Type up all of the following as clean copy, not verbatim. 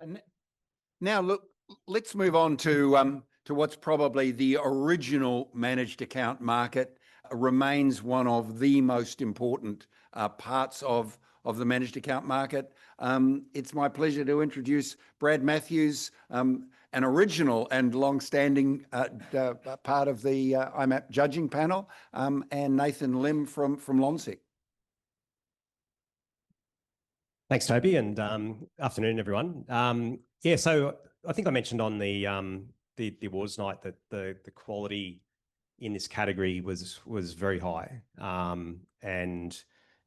And now, look, let's move on to what's probably the original managed account market. Remains one of the most important parts of the managed account market. It's my pleasure to introduce Brad Mathews, an original and long-standing part of the IMAP judging panel, and Nathan Lim from Lonsec. Thanks, Toby, and afternoon, everyone. Yeah, so I think I mentioned on the awards night that the quality in this category was very high, and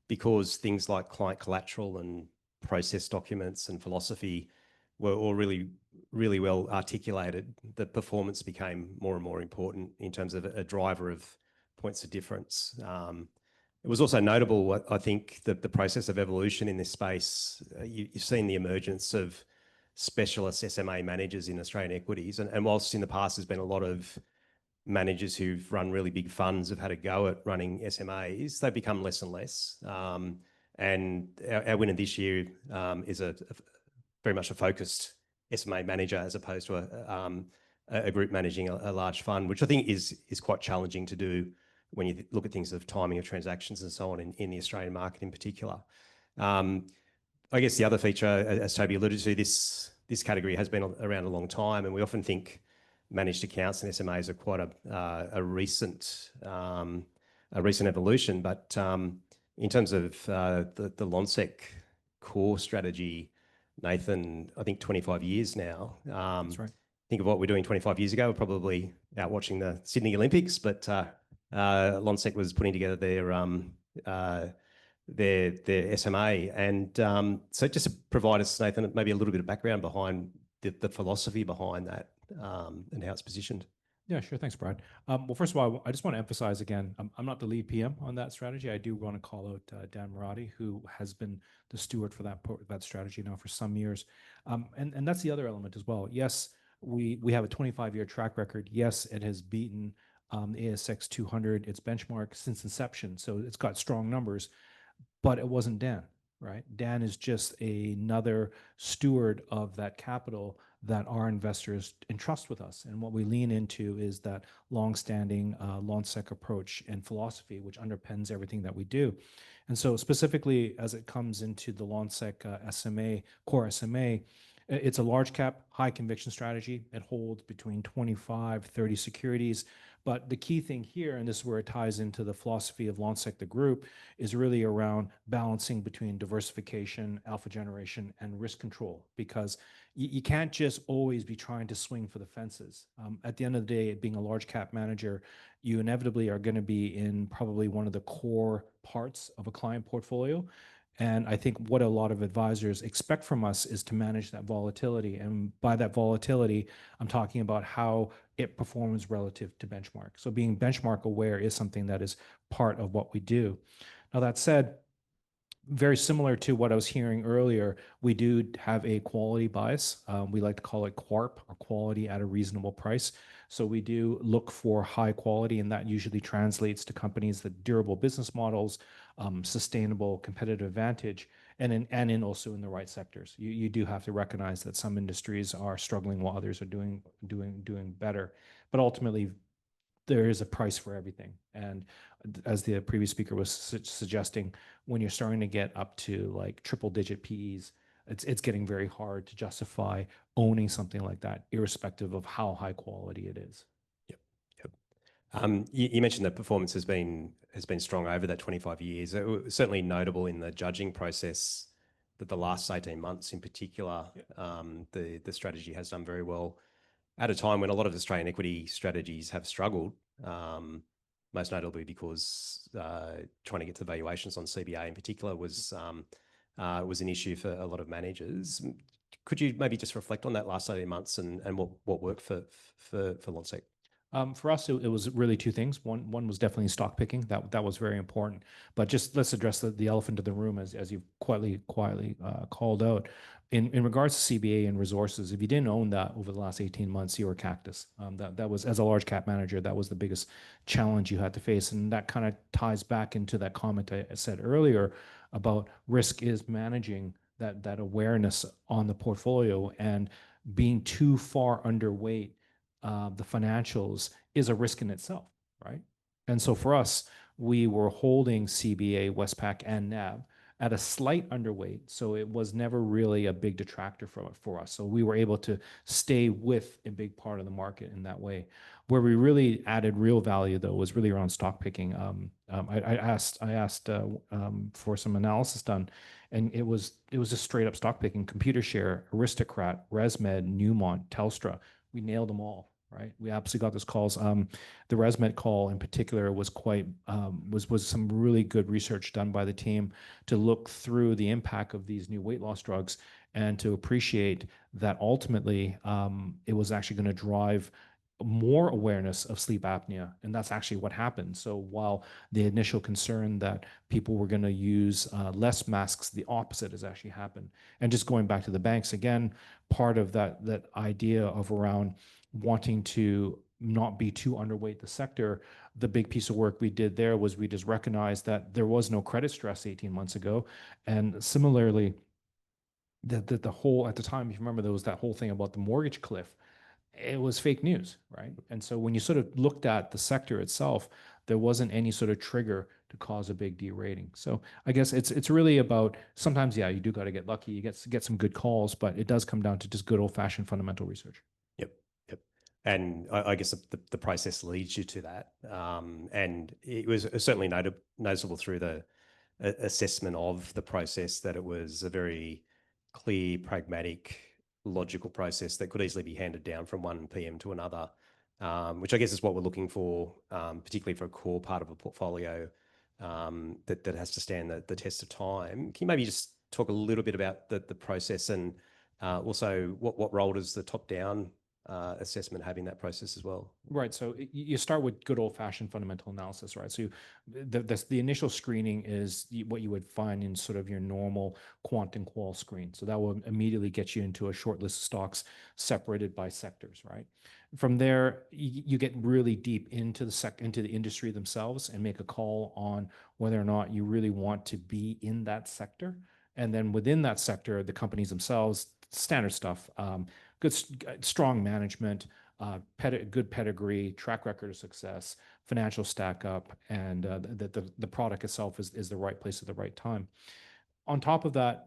because things like client collateral and process documents and philosophy were all really well articulated, the performance became more and more important in terms of a driver of points of difference. It was also notable, I think, that the process of evolution in this space. You've seen the emergence of specialist SMA managers in Australian equities, and whilst in the past there's been a lot of managers who've run really big funds have had a go at running SMAs, they've become less and less. And our winner this year is very much a focused SMA manager as opposed to a group managing a large fund, which I think is quite challenging to do when you look at things of timing of transactions and so on in the Australian market in particular. I guess the other feature, as Toby alluded to, this category has been around a long time, and we often think managed accounts and SMAs are quite a recent evolution. But in terms of the Lonsec core strategy, Nathan, I think 25 years now. That's right. Think of what we're doing 25 years ago. We're probably out watching the Sydney Olympics, but Lonsec was putting together their SMA, and so just to provide us, Nathan, maybe a little bit of background behind the philosophy behind that and how it's positioned. Yeah, sure. Thanks, Brad. Well, first of all, I just want to emphasize again, I'm not the lead PM on that strategy. I do want to call out Dan Marati, who has been the steward for that strategy now for some years. And that's the other element as well. Yes, we have a 25-year track record. Yes, it has beaten the ASX 200, its benchmark since inception. So it's got strong numbers, but it wasn't Dan, right? Dan is just another steward of that capital that our investors entrust with us. And what we lean into is that long-standing Lonsec approach and philosophy, which underpins everything that we do. And so specifically, as it comes into the Lonsec SMA, core SMA, it's a large cap, high conviction strategy. It holds between 25, 30 securities. But the key thing here, and this is where it ties into the philosophy of Lonsec, the group, is really around balancing between diversification, alpha generation, and risk control, because you can't just always be trying to swing for the fences. At the end of the day, being a large cap manager, you inevitably are going to be in probably one of the core parts of a client portfolio. And I think what a lot of advisors expect from us is to manage that volatility. And by that volatility, I'm talking about how it performs relative to benchmark. So being benchmark aware is something that is part of what we do. Now, that said, very similar to what I was hearing earlier, we do have a quality bias. We like to call it QARP, or quality at a reasonable price. So we do look for high quality, and that usually translates to companies that durable business models, sustainable competitive advantage, and also in the right sectors. You do have to recognize that some industries are struggling while others are doing better. But ultimately, there is a price for everything. And as the previous speaker was suggesting, when you're starting to get up to like triple digit PEs, it's getting very hard to justify owning something like that, irrespective of how high quality it is. Yep. You mentioned that performance has been strong over that 25 years. It was certainly notable in the judging process that the last 18 months in particular, the strategy has done very well at a time when a lot of Australian equity strategies have struggled, most notably because trying to get to valuations on CBA in particular was an issue for a lot of managers. Could you maybe just reflect on that last 18 months and what worked for Lonsec? For us, it was really two things. One was definitely stock picking. That was very important. But just let's address the elephant in the room, as you've quietly called out. In regards to CBA and resources, if you didn't own that over the last 18 months, you were a cactus. That was, as a large cap manager, that was the biggest challenge you had to face. And that kind of ties back into that comment I said earlier about risk is managing that awareness on the portfolio, and being too far underweight the financials is a risk in itself, right? And so for us, we were holding CBA, Westpac, and NAB at a slight underweight, so it was never really a big detractor for us. So we were able to stay with a big part of the market in that way. Where we really added real value, though, was really around stock picking. I asked for some analysis done, and it was just straight up stock picking. Computershare, Aristocrat, ResMed, Newmont, Telstra. We nailed them all, right? We absolutely got those calls. The ResMed call in particular was was some really good research done by the team to look through the impact of these new weight loss drugs and to appreciate that ultimately it was actually going to drive more awareness of sleep apnea, and that's actually what happened. So while the initial concern that people were going to use less masks, the opposite has actually happened. And just going back to the banks again, part of that idea of around wanting to not be too underweight the sector, the big piece of work we did there was we just recognized that there was no credit stress 18 months ago, and similarly, the whole, at the time, if you remember, there was that whole thing about the mortgage cliff. It was fake news, right? And so when you sort of looked at the sector itself, there wasn't any sort of trigger to cause a big derating. So I guess it's really about, sometimes, yeah, you do got to get lucky, you get some good calls, but it does come down to just good old-fashioned fundamental research. Yep. And I guess the process leads you to that. And it was certainly noticeable through the assessment of the process that it was a very clear, pragmatic, logical process that could easily be handed down from one PM to another, which I guess is what we're looking for, particularly for a core part of a portfolio that has to stand the test of time. Can you maybe just talk a little bit about the process, and also what role does the top-down assessment have in that process as well? Right. So you start with good old-fashioned fundamental analysis, right? So the initial screening is what you would find in sort of your normal quant and qual screen. So that will immediately get you into a short list of stocks separated by sectors, right? From there, you get really deep into the industry themselves and make a call on whether or not you really want to be in that sector. And then within that sector, the companies themselves, standard stuff, good, strong management, good pedigree, track record of success, financial stack up, and the product itself is the right place at the right time. On top of that,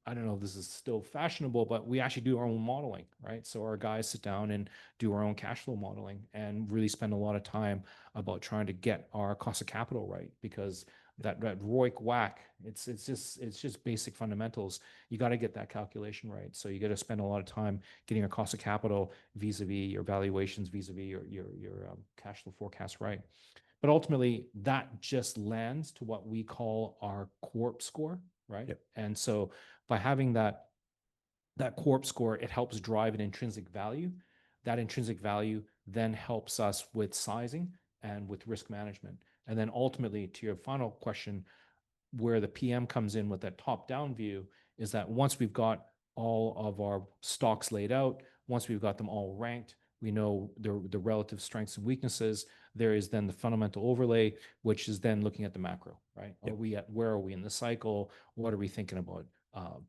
I don't know if this is still fashionable, but we actually do our own modeling, right? So our guys sit down and do our own cash flow modeling and really spend a lot of time about trying to get our cost of capital right, because that ROIC WACC, it's just basic fundamentals. You got to get that calculation right. So you got to spend a lot of time getting your cost of capital vis-a-vis your valuations, vis-a-vis your cash flow forecast right. But ultimately, that just lands to what we call our Corp score, right? Yep. And so by having that Corp score, it helps drive an intrinsic value. That intrinsic value then helps us with sizing and with risk management. And then ultimately, to your final question, where the PM comes in with that top-down view is that once we've got all of our stocks laid out, once we've got them all ranked, we know the relative strengths and weaknesses. There is then the fundamental overlay, which is then looking at the macro, right? Yep. Where are we in the cycle? What are we thinking about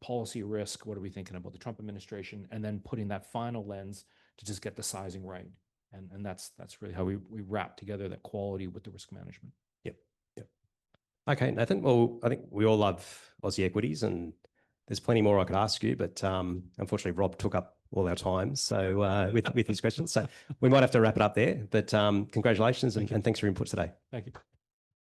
policy risk? What are we thinking about the Trump administration? And then putting that final lens to just get the sizing right. And that's really how we wrap together that quality with the risk management. Yep. Okay, Nathan. Well, I think we all love Aussie equities, and there's plenty more I could ask you, but unfortunately, Rob took up all our time. So with his questions, so we might have to wrap it up there. But congratulations and thanks for your input today. Thank you.